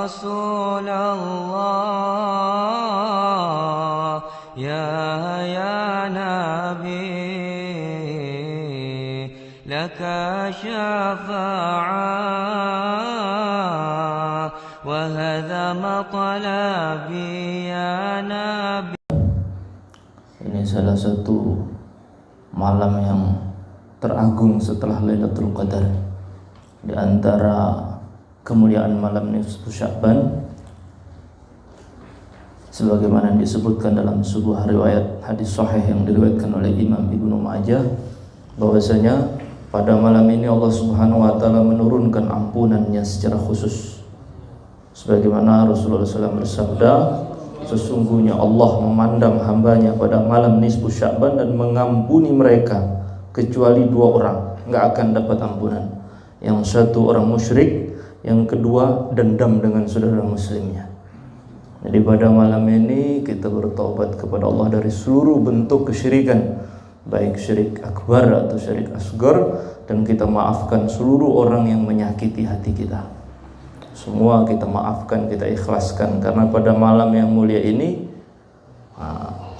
رسول الله يا نبي لك شفاعة وهذا مطلبي يا نبي. Ini salah satu malam yang teragung setelah Lailatul Qadar. Di antara kemuliaan malam nisfu Sya'ban, sebagaimana disebutkan dalam sebuah riwayat hadis sahih yang diriwayatkan oleh Imam Ibnu Majah, bahwasanya pada malam ini Allah Subhanahu wa taala menurunkan ampunannya secara khusus. Sebagaimana Rasulullah SAW bersabda, sesungguhnya Allah memandang hambanya pada malam nisfu Sya'ban dan mengampuni mereka kecuali dua orang nggak akan dapat ampunan. Yang satu orang musyrik, yang kedua dendam dengan saudara muslimnya. Jadi pada malam ini kita bertaubat kepada Allah dari seluruh bentuk kesyirikan, baik syirik akbar atau syirik asgar, dan kita maafkan seluruh orang yang menyakiti hati kita. Semua kita maafkan, kita ikhlaskan, karena pada malam yang mulia ini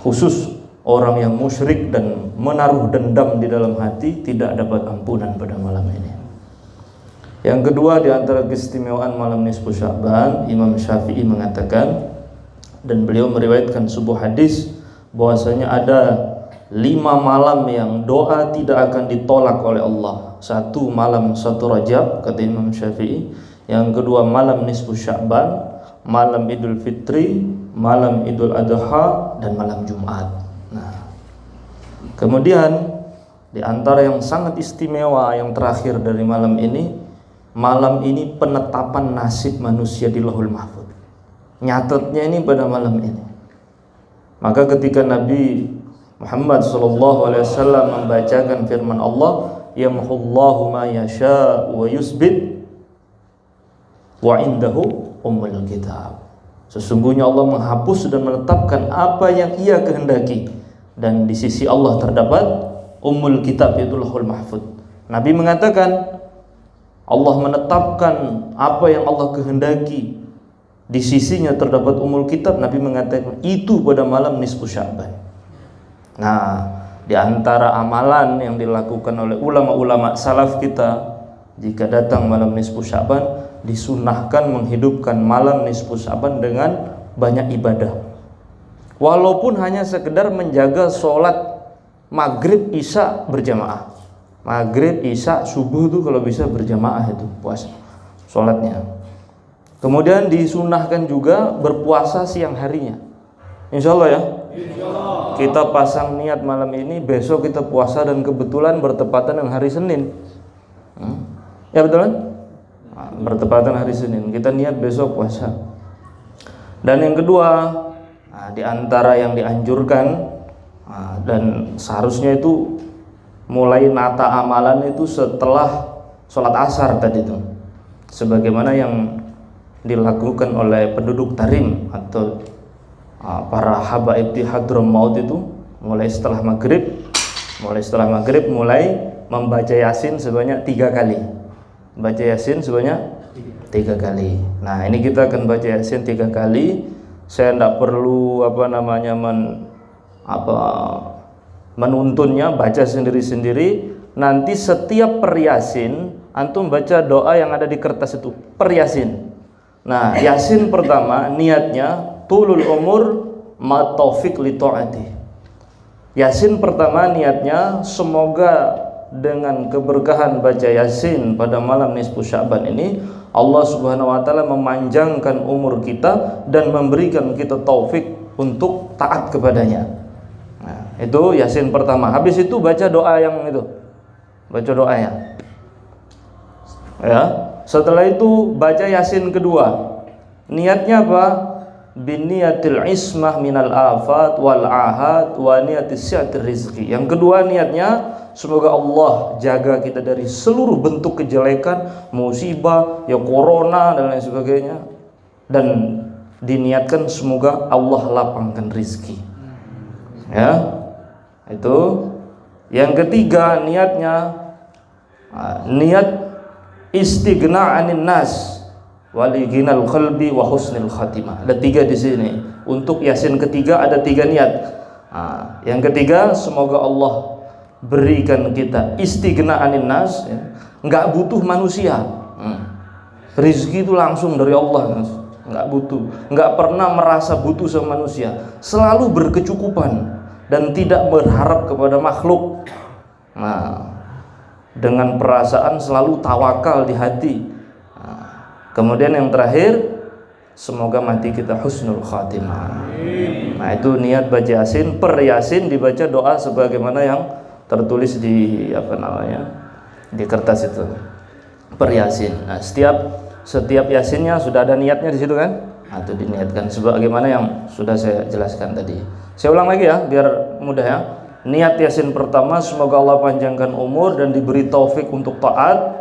khusus orang yang musyrik dan menaruh dendam di dalam hati tidak dapat ampunan pada malam ini. Yang kedua, di antara keistimewaan malam nisfu Sya'ban, Imam Syafi'i mengatakan, dan beliau meriwayatkan sebuah hadis bahwasanya ada 5 malam yang doa tidak akan ditolak oleh Allah. Satu malam 1 Rajab, kata Imam Syafi'i. Yang kedua malam nisfu Sya'ban, malam Idul Fitri, malam Idul Adha, dan malam Jumat. Nah, kemudian di antara yang sangat istimewa yang terakhir dari malam ini penetapan nasib manusia di Lauhul Mahfuz. Nyatetnya ini pada malam ini. Maka ketika Nabi Muhammad SAW membacakan firman Allah, yamhullahu ma yasha wa yusbit wa indahu ummul kitab. Sesungguhnya Allah menghapus dan menetapkan apa yang Ia kehendaki, dan di sisi Allah terdapat ummul kitab, yaitu Lauhul Mahfuz. Nabi mengatakan Allah menetapkan apa yang Allah kehendaki, di sisinya terdapat ummul kitab. Nabi mengatakan itu pada malam nisfu Sya'ban. Nah, di antara amalan yang dilakukan oleh ulama-ulama salaf kita, jika datang malam nisfu Sya'ban, disunahkan menghidupkan malam nisfu Sya'ban dengan banyak ibadah. Walaupun hanya sekedar menjaga sholat maghrib isya berjamaah. Maghrib isya subuh itu kalau bisa berjamaah itu puasa sholatnya. Kemudian disunahkan juga berpuasa siang harinya. Insya Allah ya. Kita pasang niat malam ini, besok kita puasa, dan kebetulan bertepatan dengan hari Senin. Ya betul kan? Bertepatan hari Senin, kita niat besok puasa. Dan yang kedua, di antara yang dianjurkan, dan seharusnya itu mulai nata amalan itu setelah sholat asar tadi itu, sebagaimana yang dilakukan oleh penduduk Tarim atau para habaib di Hadramaut itu, mulai setelah maghrib mulai membaca Yasin sebanyak 3 kali. Baca Yasin sebanyak 3 kali. Nah, ini kita akan baca Yasin 3 kali. Saya tidak perlu menuntunnya, baca sendiri-sendiri. Nanti setiap per Yasin antum baca doa yang ada di kertas itu per Yasin. Nah, Yasin pertama niatnya tulul umur ma taufik li taati. Yasin pertama niatnya semoga dengan keberkahan baca Yasin pada malam nisfu Sya'ban ini, Allah Subhanahu wa taala memanjangkan umur kita dan memberikan kita taufik untuk taat kepadanya. Nah, itu Yasin pertama. Habis itu baca doa yang itu. Baca doanya. Ya, setelah itu baca Yasin kedua. Niatnya apa? Biniyatil ismah minal afat wal ahad wa niyatis si'atir rizqi. Yang kedua niatnya semoga Allah jaga kita dari seluruh bentuk kejelekan, musibah, ya corona dan lain sebagainya. Dan diniatkan semoga Allah lapangkan rizki. Ya, itu. Yang ketiga niatnya niat istighna 'anil nas wali ghinal qalbi wa husnil khatimah. Ada 3 di sini. Untuk Yasin ketiga ada 3 niat. Yang ketiga, semoga Allah berikan kita istighna anin nas, ya. Nggak butuh manusia. Rizki itu langsung dari Allah, nggak butuh, nggak pernah merasa butuh sama manusia, selalu berkecukupan dan tidak berharap kepada makhluk. Dengan perasaan selalu tawakal di hati. Kemudian yang terakhir, semoga mati kita husnul khatimah. Itu niat baca Yasin. Per Yasin dibaca doa sebagaimana yang tertulis di di kertas itu. Per Yasin. Setiap Yasinnya sudah ada niatnya di situ kan? Itu diniatkan sebagaimana yang sudah saya jelaskan tadi. Saya ulang lagi ya biar mudah ya. Niat Yasin pertama, semoga Allah panjangkan umur dan diberi taufik untuk taat.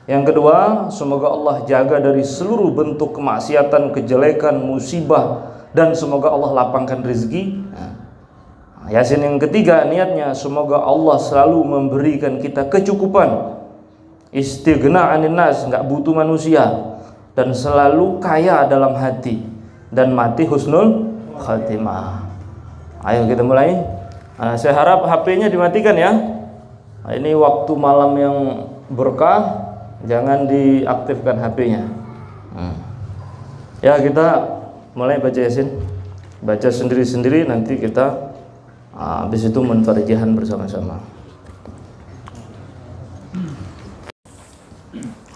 Yang kedua, semoga Allah jaga dari seluruh bentuk kemaksiatan, kejelekan, musibah, dan semoga Allah lapangkan rezeki. Yasin yang ketiga, niatnya semoga Allah selalu memberikan kita kecukupan, istighna anin nas, nggak butuh manusia, dan selalu kaya dalam hati, dan mati husnul khatimah. Ayo kita mulai. Saya harap HP-nya dimatikan ya. Ini waktu malam yang berkah. Jangan diaktifkan HP-nya. Ya, kita mulai baca Yasin. Baca sendiri-sendiri, nanti kita habis itu munfarijahan bersama-sama.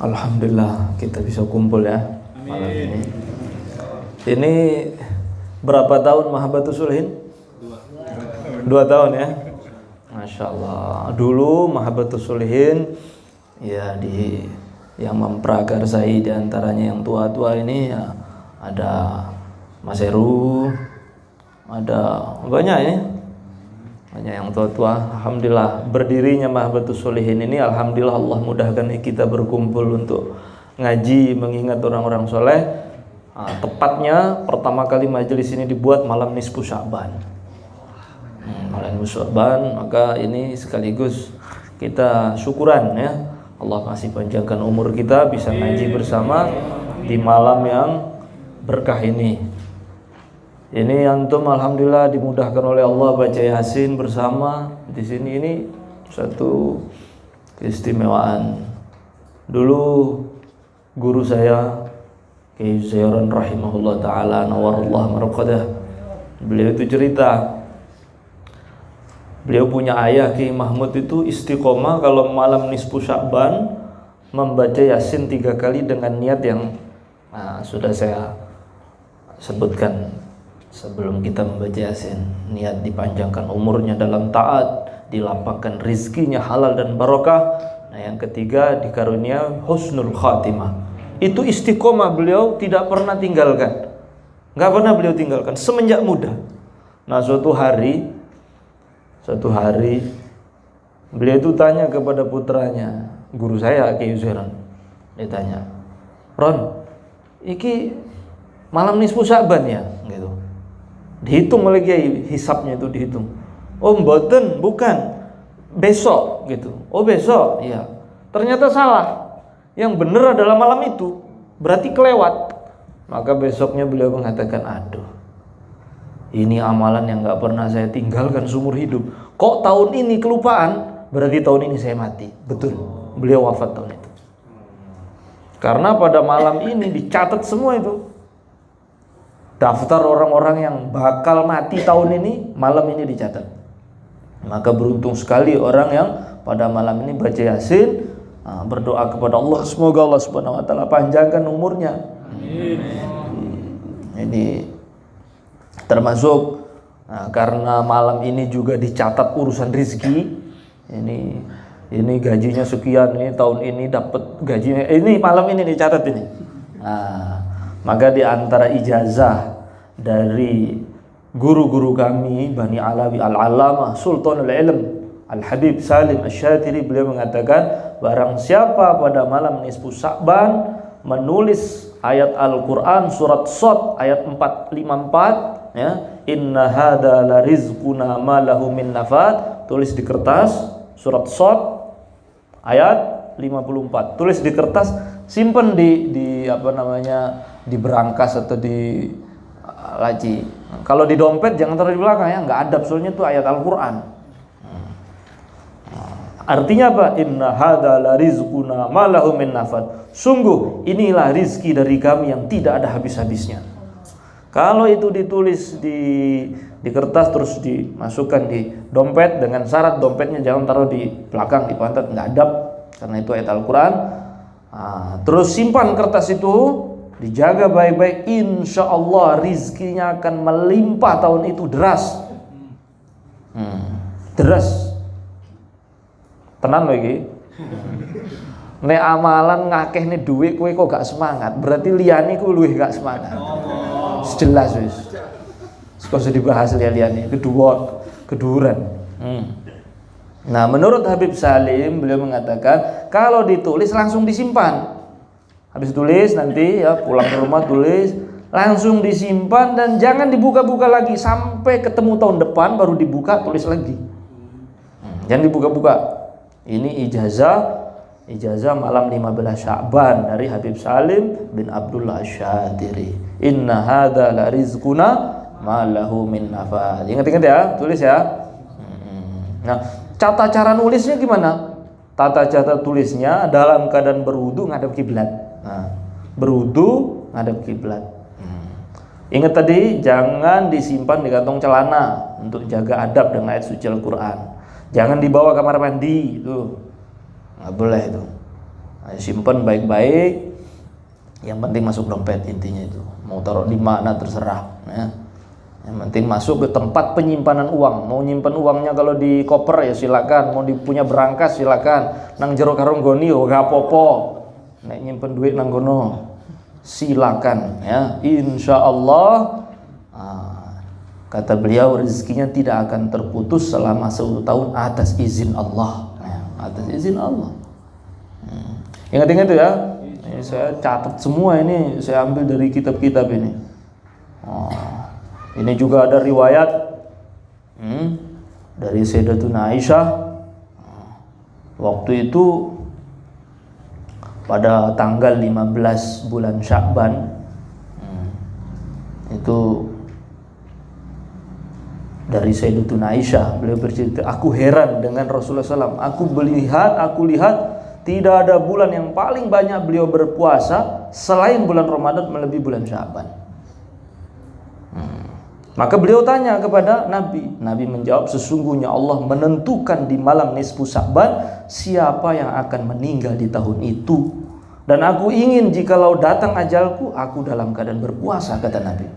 Alhamdulillah kita bisa kumpul ya malam ini. Ini berapa tahun Mahabbatus Sholihin? 2 tahun ya. Masya Allah. Dulu Mahabbatus Sholihin ya yang memprakarsai diantaranya yang tua-tua ini ya, ada Mas Heru, ada banyak ya, banyak yang tua-tua. Alhamdulillah berdirinya Mahabbatus Sholihin ini, alhamdulillah Allah mudahkan kita berkumpul untuk ngaji mengingat orang-orang soleh. Tepatnya pertama kali majelis ini dibuat malam nisfu Sya'ban. Malam nisfu Sya'ban, maka ini sekaligus kita syukuran ya. Allah masih panjangkan umur kita bisa ngaji bersama di malam yang berkah ini. Ini antum alhamdulillah dimudahkan oleh Allah baca Yasin bersama di sini, ini satu keistimewaan. Dulu guru saya Kiai Zairan rahimahullah taala nawarallahu marqadah, beliau itu cerita, beliau punya ayah Kiai Mahmud itu istiqomah kalau malam nisfu Sya'ban membaca Yasin 3 kali dengan niat yang sudah saya sebutkan sebelum kita membaca Yasin. Niat dipanjangkan umurnya dalam taat, dilapangkan rizkinya halal dan barokah. Yang ketiga dikarunia husnul khatimah. Itu istiqomah beliau tidak pernah tinggalkan, nggak pernah beliau tinggalkan semenjak muda. Suatu hari beliau itu tanya kepada putranya, guru saya Kiai Zairan, dia tanya, Ron, iki malam nisfu Sya'ban ya, gitu. Dihitung oleh Kiai, hisapnya itu dihitung. Oh mboten, bukan, besok gitu. Oh besok, iya. Ternyata salah. Yang benar adalah malam itu, berarti kelewat. Maka besoknya beliau mengatakan, aduh, ini amalan yang gak pernah saya tinggalkan seumur hidup. Kok tahun ini kelupaan, berarti tahun ini saya mati. Betul, beliau wafat tahun itu. Karena pada malam ini dicatat semua itu. Daftar orang-orang yang bakal mati tahun ini, malam ini dicatat. Maka beruntung sekali orang yang pada malam ini baca Yasin, berdoa kepada Allah, semoga Allah Subhanahu wa taala panjangkan umurnya. Ini termasuk karena malam ini juga dicatat urusan rezeki. Ini gajinya sekian, ini tahun ini dapat gajinya, ini malam ini dicatat ini. Maka di antara ijazah dari guru-guru kami Bani Alawi, Al-Allamah Sultanul Ilm Al-Habib Salim Asy-Syatiri, beliau mengatakan, barang siapa pada malam nisfu Sya'ban menulis ayat Al-Quran surat Shad ayat 454 ya, inna hadza la rizquna ma lahu min nafad, tulis di kertas surat Shad ayat 54, tulis di kertas simpen di apa namanya, di berangkas atau di laci. Kalau di dompet jangan taruh di belakang ya, nggak adab, soalnya itu ayat Al-Qur'an. Artinya apa? Inna hadza la rizquna ma lahu min nafad. Sungguh inilah rizki dari kami yang tidak ada habis-habisnya. Kalau itu ditulis di kertas terus dimasukkan di dompet dengan syarat dompetnya jangan taruh di belakang, di pantat, nggak adab karena itu ayat Al-Qur'an. Terus simpan kertas itu, dijaga baik-baik, insya Allah rizkinya akan melimpah tahun itu deras. Deras. Tenan loh iki. Nek amalan ngakeh nih duit kowe kok gak semangat, berarti liyane ku luwih gak semangat. Jelas wis. Kok usah dibahas liyane, keduran. Nah, menurut Habib Salim beliau mengatakan kalau ditulis langsung disimpan. Habis tulis nanti ya pulang ke rumah tulis, langsung disimpan dan jangan dibuka-buka lagi sampai ketemu tahun depan baru dibuka tulis lagi. Jangan dibuka-buka. Ini ijazah malam 15 Sya'ban dari Habib Salim bin Abdullah Asy-Syatiri. Inna hadza la rizquna ma lahu min nafad. Ingat-ingat ya, tulis ya. Nah, tata cara nulisnya gimana? Tata cara tulisnya dalam keadaan berwudu ngadep kiblat. Nah, berwudu ngadep kiblat. Ingat tadi jangan disimpan di kantong celana untuk jaga adab dengan ayat suci Al-Qur'an. Jangan dibawa kamar mandi tuh. Nggak boleh itu. Nah, simpan baik-baik. Yang penting masuk dompet, intinya itu. Mau taruh di mana terserah ya. Yang penting masuk ke tempat penyimpanan uang. Mau nyimpan uangnya kalau di koper ya silakan, mau punya berangkas silakan. Nang jero karung goni yo gak apa-apa. Nek nyimpen duit nang gono silakan ya. Insyaallah kata beliau rezekinya tidak akan terputus selama 1 tahun atas izin Allah. Atas izin Allah. Ingat-ingat itu ya. Ini saya catat semua, ini saya ambil dari kitab-kitab ini. Ini juga ada riwayat dari Sayyidatuna Aisyah. Waktu itu pada tanggal 15 bulan Sya'ban itu dari Sayyidatuna Aisyah, beliau bercerita, aku heran dengan Rasulullah SAW. Aku lihat tidak ada bulan yang paling banyak beliau berpuasa selain bulan Ramadan melebihi bulan Sya'ban. Maka beliau tanya kepada Nabi. Nabi menjawab, sesungguhnya Allah menentukan di malam nisfu Sya'ban siapa yang akan meninggal di tahun itu. Dan aku ingin jikalau datang ajalku, aku dalam keadaan berpuasa, kata Nabi.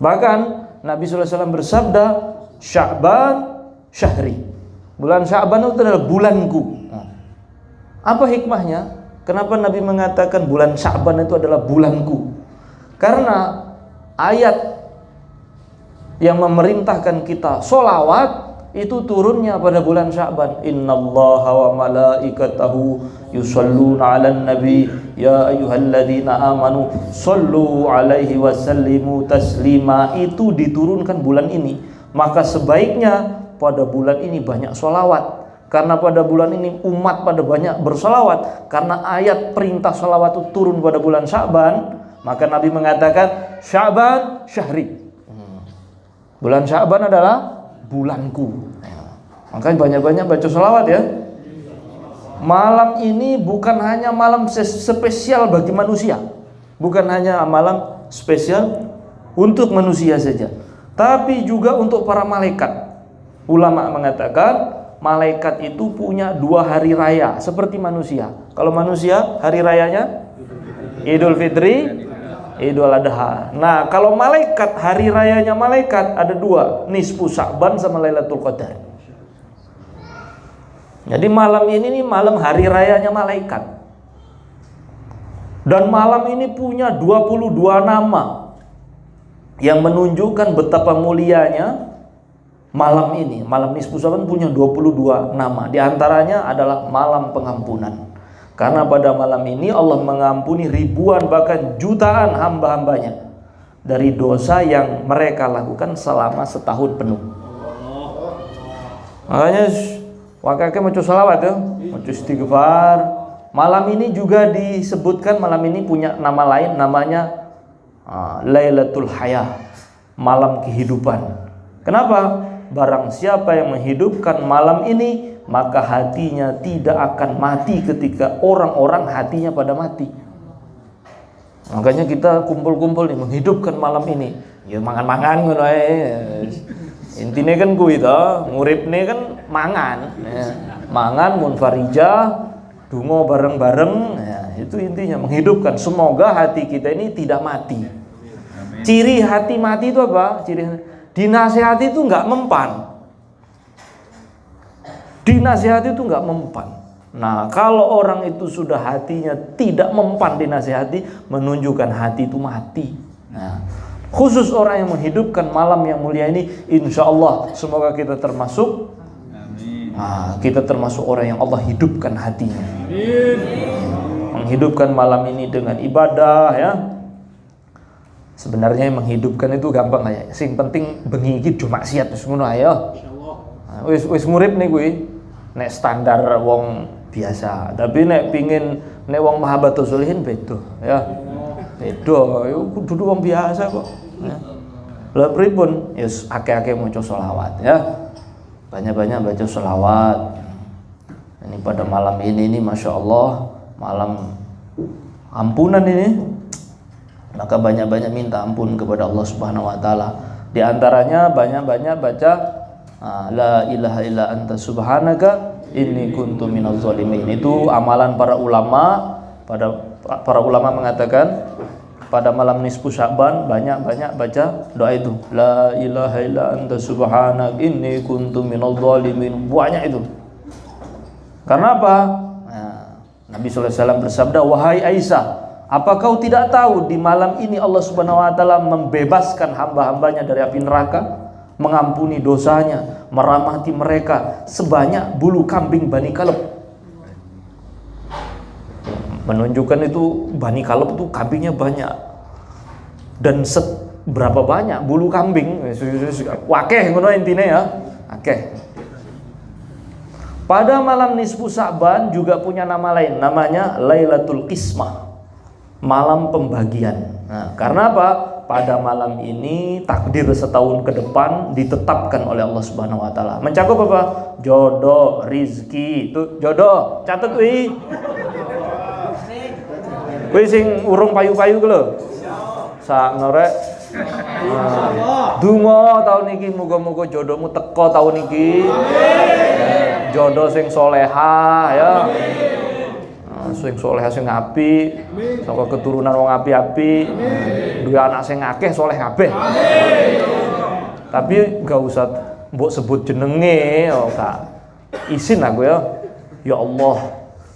Bahkan Nabi SAW bersabda, Sya'ban syahri. Bulan Sya'ban itu adalah bulanku. Apa hikmahnya? Kenapa Nabi mengatakan bulan Sya'ban itu adalah bulanku? Karena ayat yang memerintahkan kita sholawat itu turunnya pada bulan Sya'ban. Innallaha wa malaikatahu yusholluna 'alan nabi ya ayyuhalladzina amanu shollu 'alaihi wa sallimu taslima. Itu diturunkan bulan ini. Maka sebaiknya pada bulan ini banyak sholawat. Karena pada bulan ini umat pada banyak bersolawat. Karena ayat perintah sholawat itu turun pada bulan Sya'ban, maka Nabi mengatakan Sya'ban syahri. Bulan Sya'ban adalah bulanku. Makanya banyak-banyak baca sholawat ya. Malam ini bukan hanya malam spesial bagi manusia, bukan hanya malam spesial untuk manusia saja, tapi juga untuk para malaikat. Ulama mengatakan malaikat itu punya 2 hari raya seperti manusia. Kalau manusia hari rayanya Idul Fitri, Idul Adha. Nah, kalau malaikat hari rayanya malaikat ada 2, nisfu Sya'ban sama Lailatul Qadar. Jadi malam ini nih malam hari rayanya malaikat. Dan malam ini punya 22 nama yang menunjukkan betapa mulianya malam ini. Malam nisfu Sya'ban punya 22 nama. Di antaranya adalah malam pengampunan. Karena pada malam ini Allah mengampuni ribuan bahkan jutaan hamba-hambanya dari dosa yang mereka lakukan selama setahun penuh. Makanya wakaknya maca salawat ya, maca istighfar, Malam ini juga disebutkan, malam ini punya nama lain, namanya Lailatul Hayah, malam kehidupan. Kenapa? Barang siapa yang menghidupkan malam ini, maka hatinya tidak akan mati ketika orang-orang hatinya pada mati. Makanya kita kumpul-kumpul nih, menghidupkan malam ini. Ya mangan-mangan ngono ae. Intine kan kuwi to, nguripne kan mangan. Ya. Mangan munfarijah, donga bareng-bareng, ya, itu intinya menghidupkan. Semoga hati kita ini tidak mati. Ciri hati mati itu apa? Ciri dinasihati itu enggak mempan. Dinasihati itu enggak mempan. Nah, kalau orang itu sudah hatinya tidak mempan dinasihati, menunjukkan hati itu mati. Nah, khusus orang yang menghidupkan malam yang mulia ini, insya Allah semoga kita termasuk. Nah, kita termasuk orang yang Allah hidupkan hatinya. Menghidupkan malam ini dengan ibadah, ya. Sebenarnya menghidupkan itu gampang aja. Sing penting bengi iki do maksiat wis ngono ayo. Wis ngurip nih kuwi. Nek standar wong biasa, tapi nek pingin nek wong mahabbatus sholihin beda, ya. Beda, yo kudu wong biasa kok. Ya. Lah pripun? Yes, akeh-akeh maca selawat, ya. Banyak-banyak baca selawat. Ini pada malam ini Masya Allah, malam ampunan ini. Maka banyak-banyak minta ampun kepada Allah Subhanahu wa taala. Di antaranya banyak-banyak baca la ilaha illa anta subhanaka inni kuntu minaz zalimin. Itu amalan para ulama. Para ulama mengatakan pada malam nisfu Sya'ban banyak-banyak baca doa itu. La ilaha illa anta subhanaka inni kuntu minaz zalimin. Banyak itu. Karena apa? Nah, Nabi sallallahu alaihi wasallam bersabda, "Wahai Aisyah, apa kau tidak tahu di malam ini Allah Subhanahu wa taala membebaskan hamba-hambanya dari api neraka, mengampuni dosanya, merahmati mereka sebanyak bulu kambing Bani Kalb." Menunjukkan itu Bani Kalb itu kambingnya banyak. Dan berapa banyak bulu kambing? Wakeh ngono intine ya. Akeh. Pada malam nisfu Sya'ban juga punya nama lain, namanya Lailatul Qismah. Malam pembagian. Nah, karena apa? Pada malam ini takdir setahun ke depan ditetapkan oleh Allah Subhanahu wa taala. Mencakup apa? Jodoh, rizki. Itu jodoh, catet wi. Wi sing urung payu-payu ku lho. Sak norek. Donga tahun iki muga-muga jodohmu teko tahun iki. Jodoh sing solehah ya. Sing soleh sing apik, saka keturunan wong apik-apik, duwe anak sing akeh soleh kabeh. Tapi enggak usah mbok sebut jenenge, oh Kak. Isin aku ya. Ya Allah,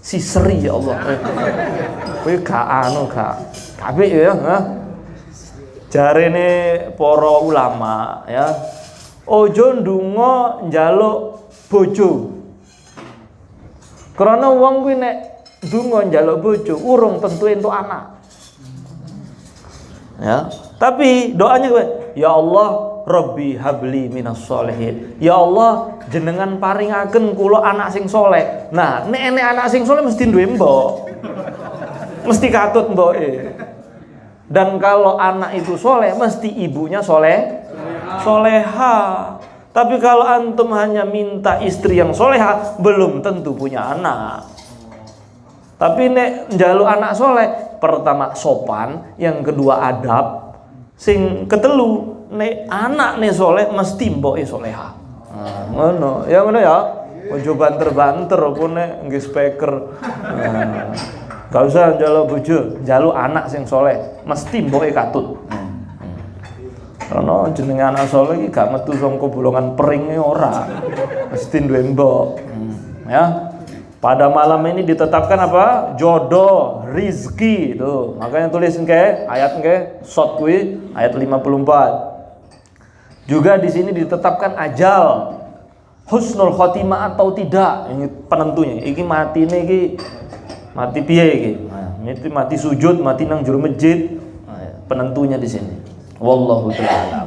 si Sri ya Allah. Kowe gak anu gak. Kabeh ya, ha. Jarene para ulama ya. Ojo ndonga njaluk bojo. Karena wong kuwi nek ndonga njaluk bojo urung tentu entuk anak. Ya, tapi doanya gue, ya Allah, Rabbi habli minas sholihin. Ya Allah, jenengan paringaken kula anak sing soleh. Nah, nek enek anak sing soleh mesti duwe mbok. Mesti katut mboke. Dan kalau anak itu soleh, mesti ibunya soleha. Tapi kalau antum hanya minta istri yang soleha, belum tentu punya anak. Tapi nek njaluk anak soleh, pertama sopan, yang kedua adab, sing ketelu nek anak nek soleh mesti mboke soleha. Ngono, ya ngono ya. Ojo banter-banter apa nek nggih speaker. Gak usah njaluk bojo, njaluk anak sing soleh, mesti mboke katut. Karena jenenge anak soleh iki gak metu saka bolongan peringe ora. Mesti duwe mbok. Ya. Pada malam ini ditetapkan apa? Jodoh, rizki itu. Makanya tulis engke ayat engke short kuwi ayat 54. Juga di sini ditetapkan ajal. Husnul khotimah atau tidak. Ini penentunya. Iki matine iki mati piye iki? Nah, mati sujud, mati nang jero masjid. Nah, penentunya di sini. Wallahu ta'ala.